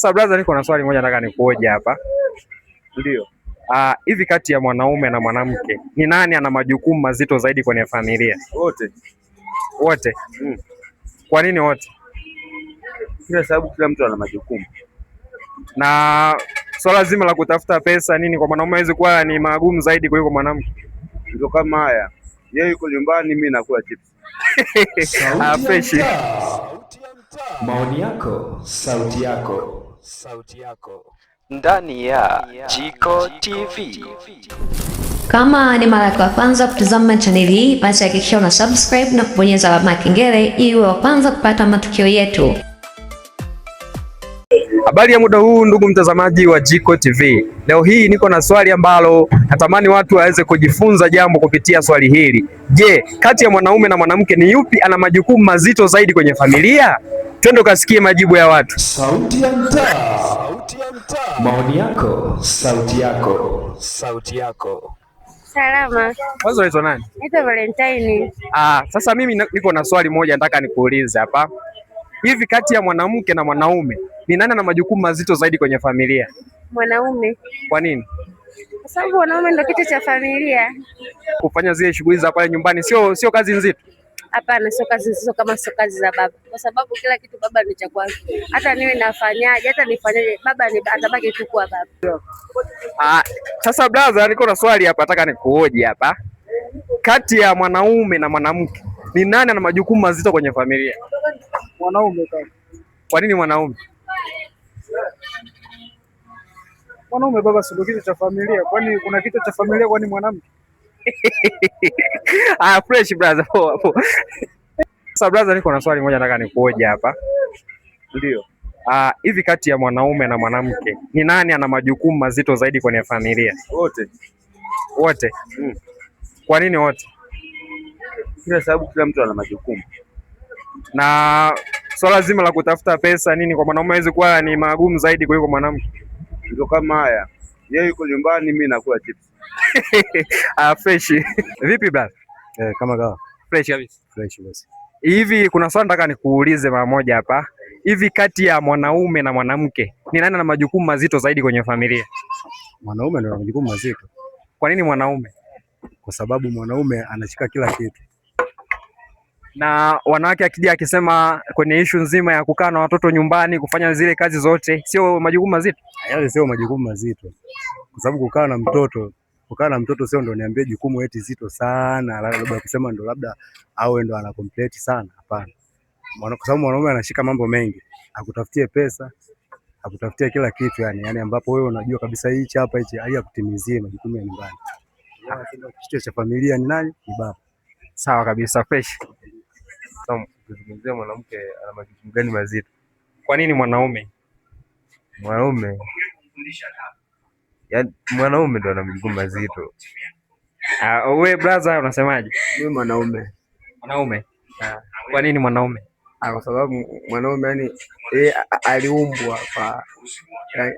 Sasa brother, niko na swali moja nataka nikuoje hapa. Ndio. Hivi kati ya mwanaume na mwanamke ni nani ana majukumu mazito zaidi kwenye familia? Wote. Wote? Kwa nini wote? Kila sababu kila mtu ana majukumu. Na swala zima la kutafuta pesa nini kwa mwanaume hawezi kuwa ni magumu zaidi kuliko mwanamke? Ndio kama haya. Yeye yuko nyumbani, mimi nakula chips. Fresh. Maoni yako, sauti yako, sauti yako. Ndani ya Jiko TV. Kama ni mara ya kwanza kutazama chaneli hii, basi hakikisha una subscribe na kubonyeza alama ya kengele ili uwe wa kwanza kupata matukio yetu. Habari ya muda huu ndugu mtazamaji wa Jiko TV. Leo hii niko na swali ambalo natamani watu waweze kujifunza jambo kupitia swali hili. Je, kati ya mwanaume na mwanamke ni yupi ana majukumu mazito zaidi kwenye familia? Twende ukasikie majibu ya watu. Sauti ya mtaa. Sauti ya mtaa. Maoni yako, sauti yako, sauti yako. Salama. Kwanza unaitwa nani? Naitwa Valentine. Sasa mimi niko na swali moja nataka nikuulize hapa. Hivi kati ya mwanamke na mwanaume ni nani ana majukumu mazito zaidi kwenye familia? Mwanaume. Kwa nini? Kwa sababu mwanaume ndio kichwa cha familia. Kufanya zile shughuli za pale nyumbani sio kazi nzito? Hapana, sio kazi nzito kama sio kazi za baba, kwa sababu kila kitu baba ni cha kwanza. Hata niwe nafanyaje, hata nifanyaje, baba atabaki tu kuwa baba. Sasa brother, niko na swali hapa nataka nikuhoji hapa. Kati ya mwanaume na mwanamke ni nani ana majukumu mazito kwenye familia? Mwanaume kaka. Kwa nini mwanaume? Mwanaume baba sio kitu cha familia. Kwani kuna kitu cha familia kwani mwanamke? Fresh brother. Sasa brother, niko na swali moja nataka nikuhoji hapa. Ndio. Hivi kati ya mwanaume na mwanamke ni nani ana majukumu mazito zaidi kwenye familia? Wote. Wote? Kwa nini wote? Kila sababu kila mtu ana majukumu. Na swala zima la kutafuta pesa nini kwa mwanaume hawezi kuwa ni magumu zaidi kuliko mwanamke? Ndio kama haya. Yeye yuko nyumbani, mimi nakula chips. Fresh. Vipi brother? Kama kawa. Fresh kabisa. Fresh basi. Hivi kuna swali nataka nikuulize mara moja hapa. Hivi kati ya mwanaume na mwanamke ni nani ana majukumu mazito zaidi kwenye familia? Mwanaume ndio ana majukumu mazito. Kwa nini mwanaume? Kwa sababu mwanaume anashika kila kitu. Na wanawake akija akisema kwenye issue nzima ya kukaa na watoto nyumbani kufanya zile kazi zote sio majukumu mazito? Yale sio majukumu mazito. Kwa sababu kukaa na mtoto sio ndo niambie jukumu eti zito sana, labda kusema ndo labda awe ndo ana complete sana, hapana. Kwa sababu mwanaume anashika mambo mengi, akutafutie pesa, akutafutie kila kitu yani ambapo wewe unajua kabisa hichi hapa hichi hakutimizie majukumu ya nyumbani. Kichwa cha familia ni nani? Ni baba. Sawa kabisa, fresh. Kuzungumzia mwanamke ana majukumu gani mazito? Kwa nini mwanaume? Yaani mwanaume ndo ana majukumu mazito. Wewe brother unasemaje? Mimi mwanaume. Mwanaume? Kwa nini mwanaume? Kwa sababu mwanaume yani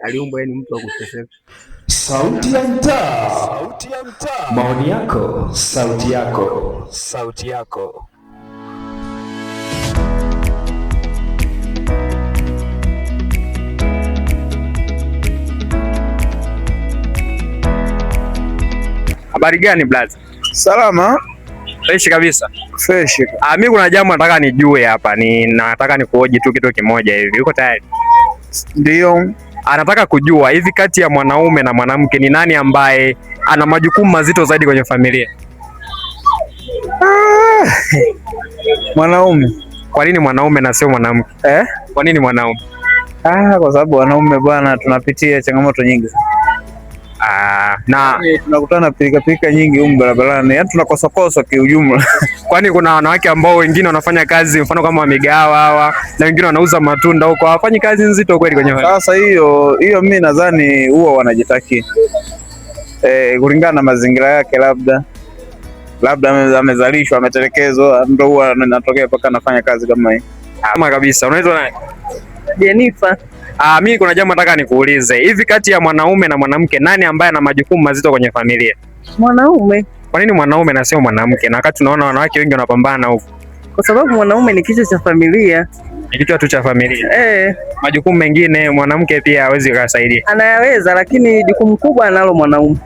aliumbwa yani mtu wa kuteseka. Sauti ya mtaa. Sauti ya mtaa. Maoni yako, sauti yako, sauti yako. Habari gani brother? Salama. Fresh kabisa. Fresh. Mimi kuna jambo nataka nijue hapa, nataka nikuhoji tu kitu kimoja hivi. Uko tayari? Ndio. Anataka kujua hivi kati ya mwanaume na mwanamke ni nani ambaye ana majukumu mazito zaidi kwenye familia? Mwanaume. Kwa nini mwanaume na sio mwanamke? Kwa nini mwanaume? Kwa sababu wanaume bwana tunapitia changamoto nyingi. Na tunakutana pilika nyingi huko barabarani. Yaani tunakosa kiujumla. Kwani kuna wanawake ambao wengine wanafanya kazi mfano kama migawa hawa na wengine wanauza matunda huko, hawafanyi kazi nzito kweli kwenye familia? Sasa hiyo mimi nadhani huwa wanajitakia. Kulingana na mazingira yake labda amezalishwa, ametelekezwa, ndio huwa anatokea paka anafanya kazi kama hii. Kama kabisa. Unaitwa nani? Jennifer. Mimi kuna jambo nataka nikuulize. Hivi kati ya mwanaume na mwanamke nani ambaye ana majukumu mazito kwenye familia? Mwanaume. Kwa nini mwanaume na sio mwanamke? Na wakati tunaona wanawake wengi wanapambana huko. Kwa sababu mwanaume ni kichwa cha familia. Ni kichwa tu cha familia. Majukumu mengine mwanamke pia hawezi kusaidia. Anayaweza, lakini jukumu kubwa analo mwanaume.